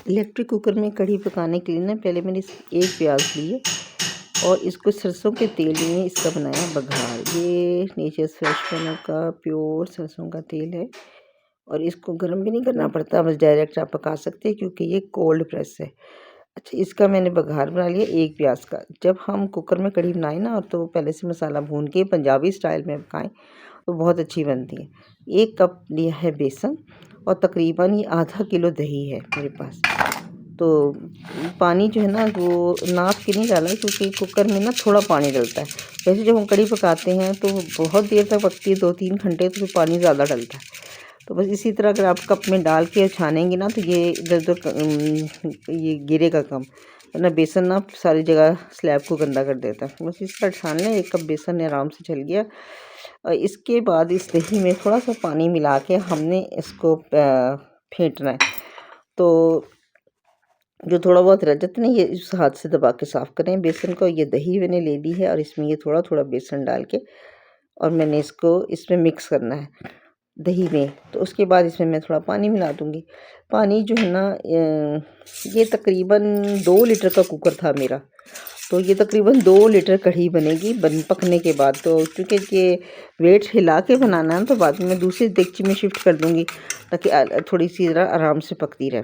Electric cooker में कढ़ी पकाने के लिए ना पहले मैंने एक प्याज ली है और इसको सरसों के तेल में इसका बनाया बघार। ये नेचर्स फ्रेश वाला का प्योर सरसों का तेल है और इसको गर्म भी नहीं करना पड़ता, बस डायरेक्ट आप पका सकते हैं क्योंकि ये कोल्ड प्रेस है। अच्छा, इसका मैंने बघार बना लिया एक प्याज का। जब हम कुकर में कढ़ी बनाएं ना और तो पहले से मसाला भून के पंजाबी स्टाइल में पकाएं तो बहुत अच्छी बनती है। 1 कप लिया है बेसन और तकरीबन ये आधा किलो दही है मेरे पास। तो पानी जो है ना वो नाप के नहीं डाला क्योंकि कुकर में ना थोड़ा पानी डलता है। वैसे जब हम कढ़ी पकाते हैं तो बहुत देर तक पकती है, 2-3 घंटे, तो पानी ज़्यादा डलता है। तो बस इसी तरह अगर आप कप में डाल के छानेंगे ना तो ये इधर उधर ये गिरेगा कम, वरना बेसन ना सारी जगह स्लैब को गंदा कर देता है। बस इस तरह छान लें। 1 कप बेसन आराम से चल गया। और इसके बाद इस दही में थोड़ा सा पानी मिला के हमने इसको फेंटना है। तो जो थोड़ा बहुत रह जाता है ना, ये इस हाथ से दबा के साफ़ करें बेसन को। ये दही मैंने ले ली है और इसमें ये थोड़ा थोड़ा बेसन डाल के और मैंने इसको इसमें मिक्स करना है दही में। तो उसके बाद इसमें मैं थोड़ा पानी मिला दूँगी। पानी जो है ना, ये तकरीबन 2 लीटर का कुकर था मेरा, तो ये तकरीबन 2 लीटर कढ़ी बनेगी पकने के बाद। तो क्योंकि ये वेट हिला के बनाना है तो बाद में मैं दूसरी देगची में शिफ्ट कर दूँगी ताकि थोड़ी सी ज़रा आराम से पकती रहे।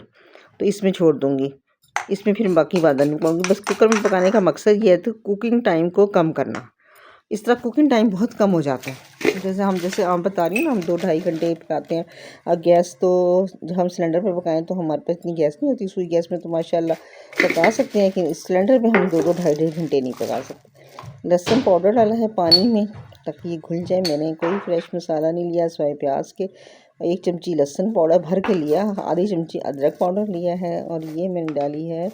तो इसमें छोड़ दूँगी, इसमें फिर बाकी बात नहीं पाऊँगी। बस कुकर में पकाने का मकसद ये है तो कुकिंग टाइम को कम करना। इस तरह कुकिंग टाइम बहुत कम हो जाता है। जैसे आप बता रही हैं ना, हम 2-2.5 घंटे पकाते हैं। और गैस तो जब हम सिलेंडर पे पकाएं तो हमारे पास इतनी गैस नहीं होती। सुई गैस में तो माशाल्लाह पका सकते हैं, लेकिन इस सिलेंडर पे हम 2-2 ढाई घंटे नहीं पका सकते। लहसुन पाउडर डाला है पानी में ताकि ये घुल जाए। मैंने कोई फ्रेश मसाला नहीं लिया सिवाय प्याज के। 1 चमची लहसुन पाउडर भर के लिया, आधी चमची अदरक पाउडर लिया है और ये मैंने डाली है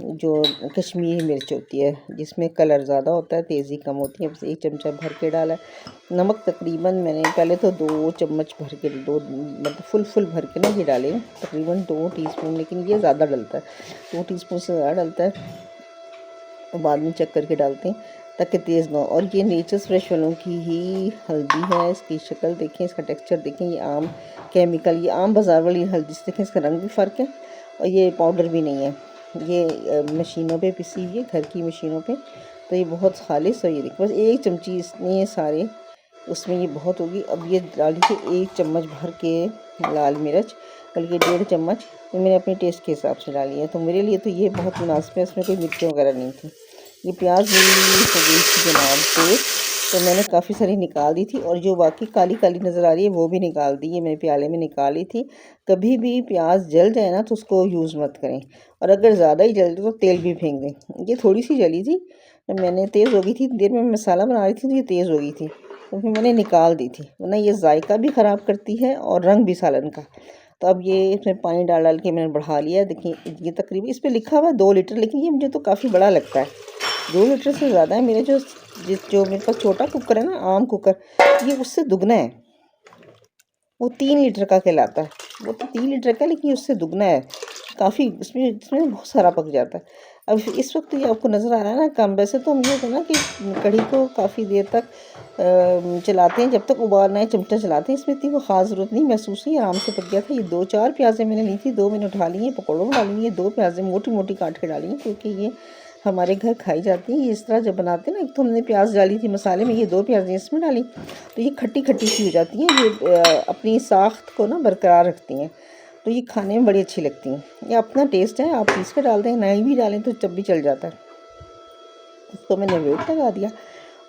जो कश्मीरी मिर्च होती है जिसमें कलर ज़्यादा होता है, तेज़ी कम होती है। बस 1 चमचा भर के डाला है। नमक तकरीबन मैंने पहले तो 2 चम्मच भर के, 2 मतलब फुल भर के ना ये डाले तकरीबन 2 टीस्पून, लेकिन ये ज़्यादा डलता है, 2 टीस्पून से ज़्यादा डलता है। और बाद में चेक करके डालते हैं ताकि तेज़ ना हो। और ये नेचर्स फ्रेश वालों की ही हल्दी है। इसकी शक्ल देखें, इसका टेक्सचर देखें। ये आम केमिकल, ये आम बाज़ार वाली हल्दी से देखें, इसका रंग भी फ़र्क है और ये पाउडर भी नहीं है। ये मशीनों पे पिसी हुई है, घर की मशीनों पे, तो ये बहुत खालिश है। ये देखो, बस 1 चमची इसमें ये सारे उसमें ये बहुत होगी। अब ये डाली है 1 चम्मच भर के लाल मिर्च, बल्कि 1.5 चम्मच, तो मैंने अपने टेस्ट के हिसाब से डाली है। तो मेरे लिए तो ये बहुत मुनासिब है, इसमें कोई मिर्चें वगैरह नहीं थी। ये प्याज मेरी हो गई थी जनाब तेज, तो मैंने काफ़ी सारी निकाल दी थी और जो बाकी काली काली नज़र आ रही है वो भी निकाल दी। ये मैंने प्याले में निकाली थी। कभी भी प्याज जल जाए ना तो उसको यूज़ मत करें, और अगर ज़्यादा ही जल जाए तो तेल भी फेंक दें। ये थोड़ी सी जली थी, तो मैंने तेज़ हो गई थी, देर में मसाला बना रही थी तो ये तेज़ हो गई थी, तो फिर मैंने निकाल दी थी, वरना ये जायका भी ख़राब करती है और रंग भी सालन का। तो अब ये इसमें पानी डाल डाल के मैंने बढ़ा लिया। देखिए ये तकरीबन इस पर लिखा हुआ है 2 लीटर, लेकिन ये मुझे तो काफ़ी बड़ा लगता है। 2 लीटर से ज़्यादा है। मेरे जो मेरे पास छोटा कुकर है ना, आम कुकर, ये उससे दुगना है। वो 3 लीटर का कहलाता है। वो तो 3 लीटर का, लेकिन उससे दुगना है। काफ़ी इसमें बहुत सारा पक जाता है। अब इस वक्त ये आपको नज़र आ रहा है ना कम। वैसे तो हम ये होता है ना कि कढ़ी को काफ़ी देर तक चलाते हैं, जब तक उबाल ना आए चिमटा चलाते हैं। इसमें इतनी कोई ख़ास ज़रूरत नहीं महसूस हुई, आराम से पक गया था। ये 2-4 प्याज़ें मैंने ली थी, 2 मैंने उठा ली हैं, पकौड़ों में डाली हैं। 2 प्याज़ें मोटी मोटी काट के डाली हैं क्योंकि ये हमारे घर खाई जाती है। ये इस तरह जब बनाते हैं ना, एक तो हमने प्याज डाली थी मसाले में, ये 2 प्याज़ें इसमें डाली, तो ये खट्टी खट्टी सी हो जाती हैं। ये अपनी साख्त को ना बरकरार रखती हैं, तो ये खाने में बड़ी अच्छी लगती हैं। ये अपना टेस्ट है, आप पीस के डाल दें, नहीं भी डालें तो जब भी चल जाता है। इसको मैंने वेट लगा दिया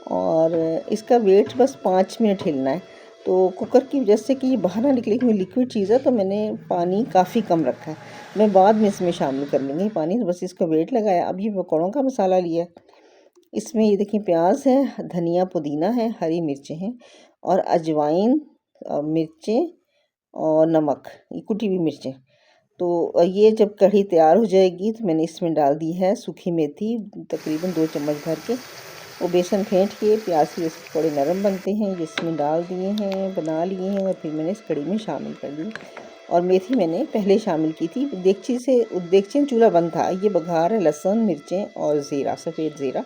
और इसका वेट बस 5 मिनट हिलना है। तो कुकर की वजह से कि ये बाहर ना निकले, क्योंकि लिक्विड चीज़ है, तो मैंने पानी काफ़ी कम रखा है। मैं बाद में इसमें शामिल कर लूँगी पानी। तो बस इसका वेट लगाया। अब ये पकौड़ों का मसाला लिया, इसमें ये देखिए प्याज है, धनिया पुदीना है, हरी मिर्चें हैं और अजवाइन, मिर्चें और नमक, ये कुटी हुई मिर्चें। तो ये जब कढ़ी तैयार हो जाएगी तो मैंने इसमें डाल दी है सूखी मेथी, तकरीबन 2 चम्मच भर के। वो बेसन फेंट के प्याज के थोड़े नरम बनते हैं, ये इसमें डाल दिए हैं, बना लिए हैं और फिर मैंने इस कढ़ी में शामिल कर दी। और मेथी मैंने पहले शामिल की थी। देगची में चूल्हा बंद था। ये बघार है लहसुन, मिर्चें और ज़ीरा, सफ़ेद ज़ीरा,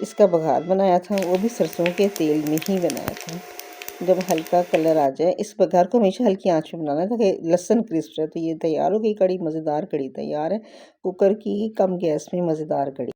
इसका बघार बनाया था, वो भी सरसों के तेल में ही बनाया था। जब हल्का कलर आ जाए, इस बघार को हमेशा हल्की आंच में बनाना है ताकि लहसुन क्रिस्प रहे। तो ये तैयार हो गई कड़ी, मज़ेदार कड़ी तैयार है। कुकर की कम गैस में मज़ेदार कड़ी।